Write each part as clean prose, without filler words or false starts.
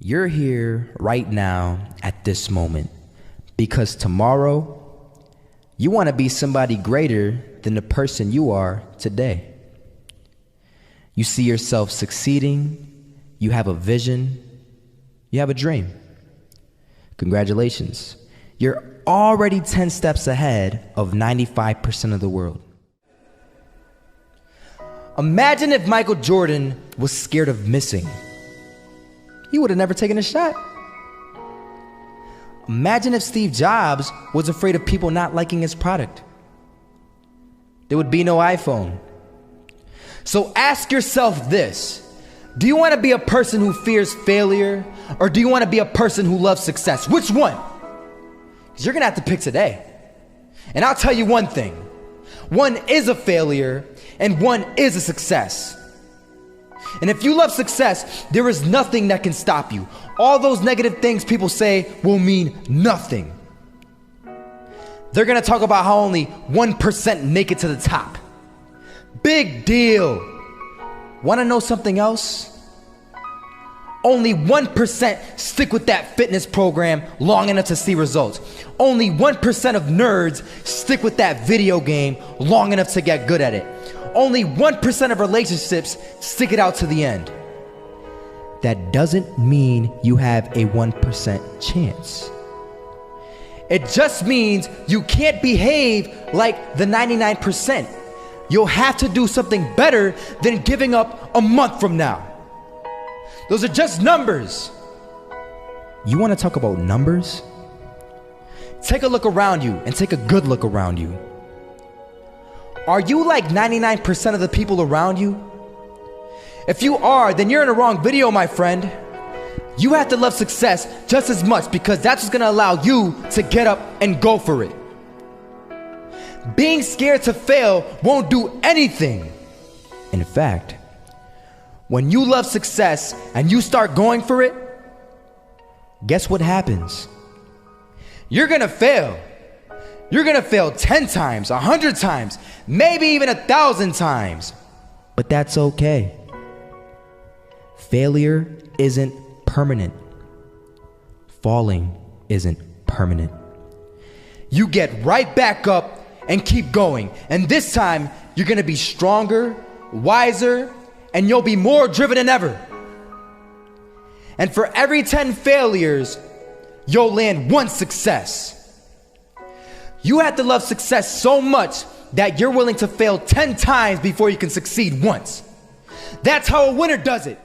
You're here right now at this moment because tomorrow you want to be somebody greater than the person you are today. You see yourself succeeding, you have a vision, you have a dream. Congratulations. You're already 10 steps ahead of 95% of the world. Imagine if Michael Jordan was scared of missing. He would have never taken a shot. Imagine if Steve Jobs was afraid of people not liking his product. There would be no iPhone. So ask yourself this: do you want to be a person who fears failure, or do you want to be a person who loves success? Which one? Because you're going to have to pick today. And I'll tell you one thing: one is a failure and one is a success. And if you love success, there is nothing that can stop you. All those negative things people say will mean nothing. They're gonna talk about how only 1% make it to the top. Big deal. Wanna know something else? Only 1% stick with that fitness program long enough to see results. Only 1% of nerds stick with that video game long enough to get good at it. Only 1% of relationships stick it out to the end. That doesn't mean you have a 1% chance. It just means you can't behave like the 99%. You'll have to do something better than giving up a month from now. Those are just numbers. You want to talk about numbers? Take a look around you and take a good look around you. Are you like 99% of the people around you? If you are, then you're in the wrong video, my friend. You have to love success just as much because that's what's gonna allow you to get up and go for it. Being scared to fail won't do anything. In fact, when you love success and you start going for it, guess what happens? You're gonna fail. You're gonna fail 10 times, 100 times, maybe even 1,000 times. But that's okay. Failure isn't permanent. Falling isn't permanent. You get right back up and keep going. And this time, you're gonna be stronger, wiser, and you'll be more driven than ever. And for every 10 failures, you'll land one success. You have to love success so much that you're willing to fail 10 times before you can succeed once. That's how a winner does it.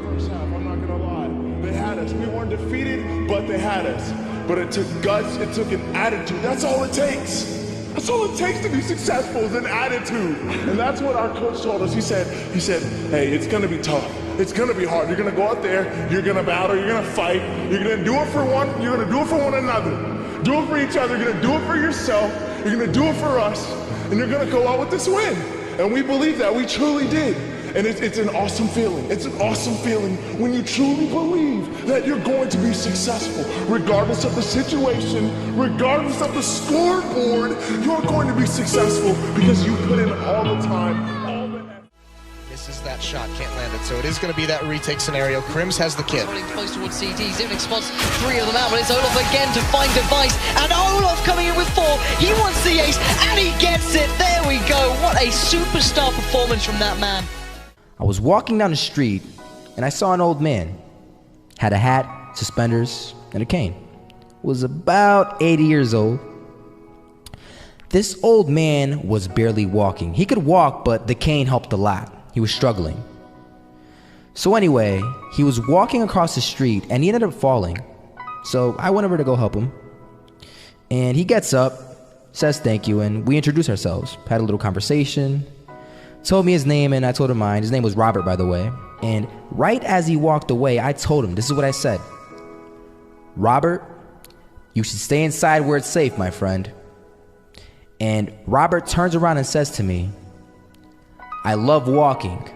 First half, I'm not gonna lie. They had us. We weren't defeated, but they had us. But it took guts, it took an attitude. That's all it takes. That's all it takes to be successful is an attitude. And that's what our coach told us. He said, hey, it's gonna be tough. It's gonna be hard. You're gonna go out there, you're gonna battle, you're gonna fight, you're gonna do it for one, you're gonna do it for one another. Do it for each other, you're gonna do it for yourself, you're gonna do it for us, and you're gonna go out with this win. And we believe that, we truly did. And it's an awesome feeling. It's an awesome feeling when you truly believe that you're going to be successful. Regardless of the situation, regardless of the scoreboard, you're going to be successful because you put in all the time, all the effort. Misses that shot, can't land it. So it is going to be that retake scenario. Crims has the kid. Running close towards CT. Zivnik spots 3 of them out, but it's Olof again to find Device. And Olof coming in with 4. He wants the ace, and he gets it. There we go. What a superstar performance from that man. I was walking down the street and I saw an old man. Had a hat, suspenders, and a cane. Was about 80 years old. This old man was barely walking. He could walk, but the cane helped a lot. He was struggling. So anyway, he was walking across the street and he ended up falling. So I went over to go help him. And he gets up, says thank you, and we introduced ourselves. Had a little conversation. Told me his name and I told him mine. His name was Robert, by the way. And right as he walked away, I told him, this is what I said. Robert, you should stay inside where it's safe, my friend. And Robert turns around and says to me, I love walking,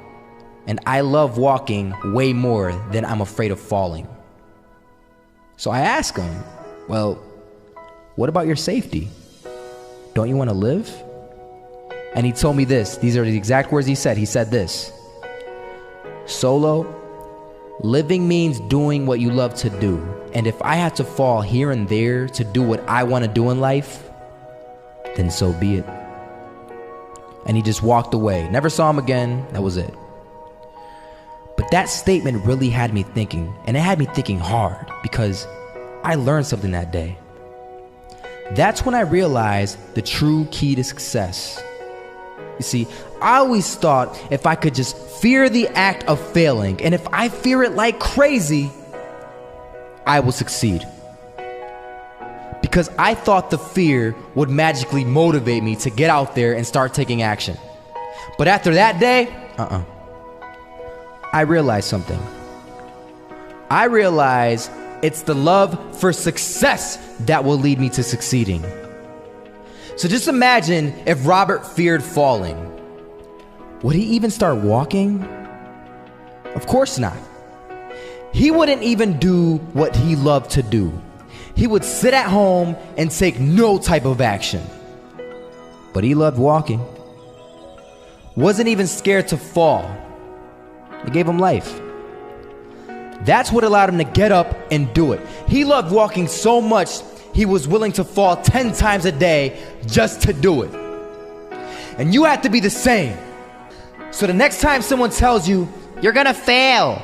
and I love walking way more than I'm afraid of falling. So I ask him, well, what about your safety? Don't you want to live? And he told me this. These are the exact words he said. He said this: Solo, living means doing what you love to do. And if I have to fall here and there to do what I want to do in life, then so be it. And he just walked away. Never saw him again. That was it. But that statement really had me thinking, and it had me thinking hard, because I learned something that day. That's when I realized the true key to success. You see, I always thought if I could just fear the act of failing, and if I fear it like crazy, I will succeed. Because I thought the fear would magically motivate me to get out there and start taking action. But after that day, I realized something. I realized it's the love for success that will lead me to succeeding. So just imagine if Robert feared falling. Would he even start walking? Of course not. He wouldn't even do what he loved to do. He would sit at home and take no type of action. But he loved walking. Wasn't even scared to fall. It gave him life. That's what allowed him to get up and do it. He loved walking so much, he was willing to fall 10 times a day just to do it. And you have to be the same. So the next time someone tells you, you're gonna fail,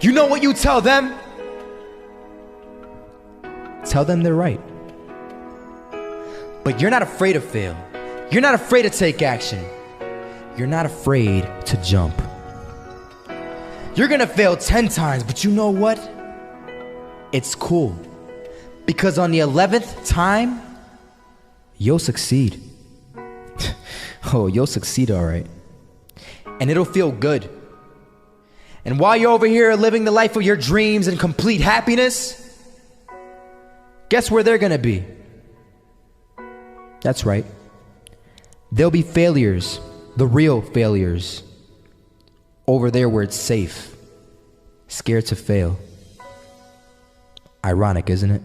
you know what you tell them? Tell them they're right. But you're not afraid to fail. You're not afraid to take action. You're not afraid to jump. You're gonna fail 10 times, but you know what? It's cool. Because on the 11th time, you'll succeed. Oh, you'll succeed, all right. And it'll feel good. And while you're over here living the life of your dreams and complete happiness, guess where they're gonna be? That's right. They'll be failures, the real failures. Over there where it's safe, scared to fail. Ironic, isn't it?